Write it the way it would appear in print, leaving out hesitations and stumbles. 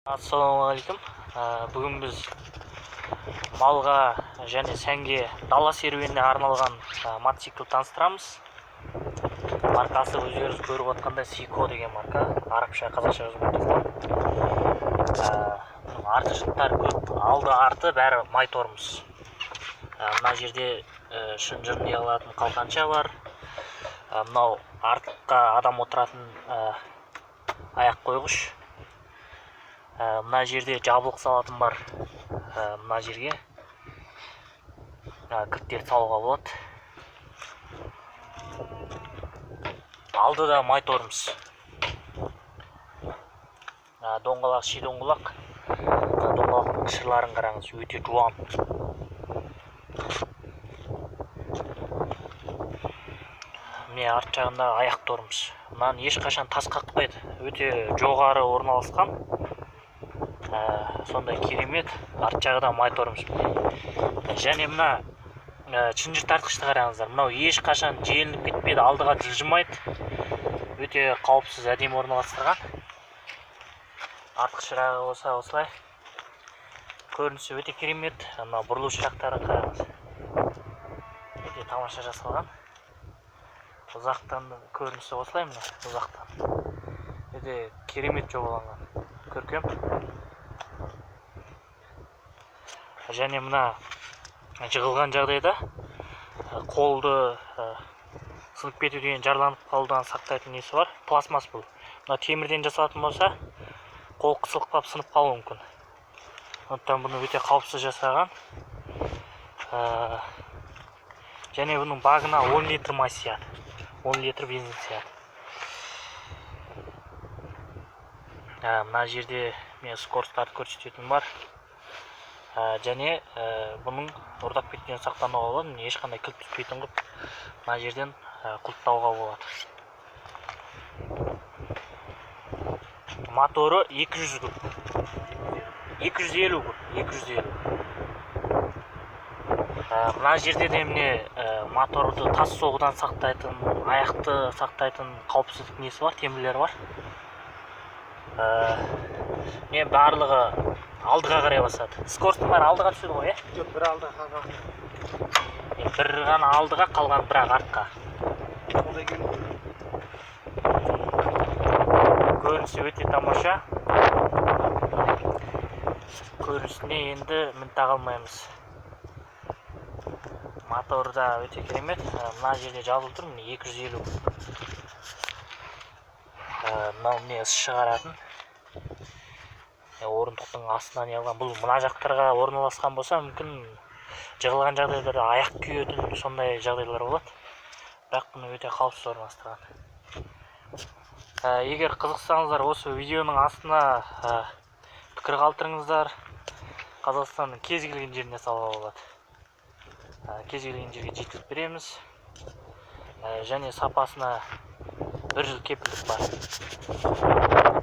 Ассалаумағалейкум. Бүгін біз малға және сәнге дала серуеніне арналған мотоцикл таныстырамыз. Маркасы өздеріңіз көріп отқандай Сико деген марка, арабша, қазақша жазылып тұрған. Артықшылықтары көп, алды арты бәрі май тормоз. Мына жерде шынжыр не алатын қалқанша бар. Мынау артыққа адам отыратын аяқ қойғыш. Мына жерде жабылық салатын бар. Мына жерге кілттер салуға болады. Алдыда май тормоз. Доңғалақ, ши доңғалақ. Доңғалақтың шырларын қараңыз, өте жуан. Міне арт жағында аяқ тормоз. Мынаны ешқашан тас қақпайды. Өте жоғары орналасқан. Сондай керемет. Арт жағы да май тормоз. Және мына шынжыр тартқышты қараңыздар. Мынау ешқашан желініп кетпейді, алдыға жылжымайды. Өте қауіпсіз, әдемі орналастырған. Артқы шырағы болса осылай. Көрінісі өте керемет. Мына бұрылу шырақтарын қараңыз. Өте тамаша жасалған. Ұзақтан көрінісі осылай мына, ұзақтан. Өте керемет жобаланған. Көркем. Және мына жығылған жағдайда қолды сынып кетуден, жарланып қалудан сақтайтын несі бар. Пластмасс бұл. Мына темірден жасалатын болса, қол қысылып қалып сынып қалуы мүмкін. Сондықтан бұны өте қауіпсіз жасаған. Және бұның багына 10 литр май сияды. 10 литр бензин сияды. Мына жерде мен скоростарды көрсететін бар. Және бұның ұрдап кеткен сақтануға болады. Ешқандай кілт түспейтін қып, мына жерден құлттауға болады. Моторы 200 күп. 250 күп. 250. Мына жерде де міне моторды тас соғудан сақтайтын, аяқты сақтайтын қауіпсіздік несі бар, темірлері бар. Мен барлығы алдыға қарай басады. Скоростың бәрі алдыға түседі ғой, Жоқ, бір алдыға қалған. бір ғана алдыға, қалған бірақ артқа. Көрінісі өте тамаша. Көрінісіне енді мін таға алмаймыз. Моторы да өте керемет. Мына жерде жазылып тұр, 250. Мынау міне ыс шығаратын. Орындықтың астынан алған. Бұл мына жақтарға орналасқан болса, мүмкін жығылған жағдайларда аяқ күйетін, сондай жағдайлар болады. Бірақ бұны өте қауіпсіз орналастырған. Егер қызықсаңыздар, осы видеоның астына пікір қалдырыңыздар. Қазақстанның кез келген жеріне салуға болады. Кез келген жерге жеткізіп береміз. Және сапасына 1 жыл кепілдік бар.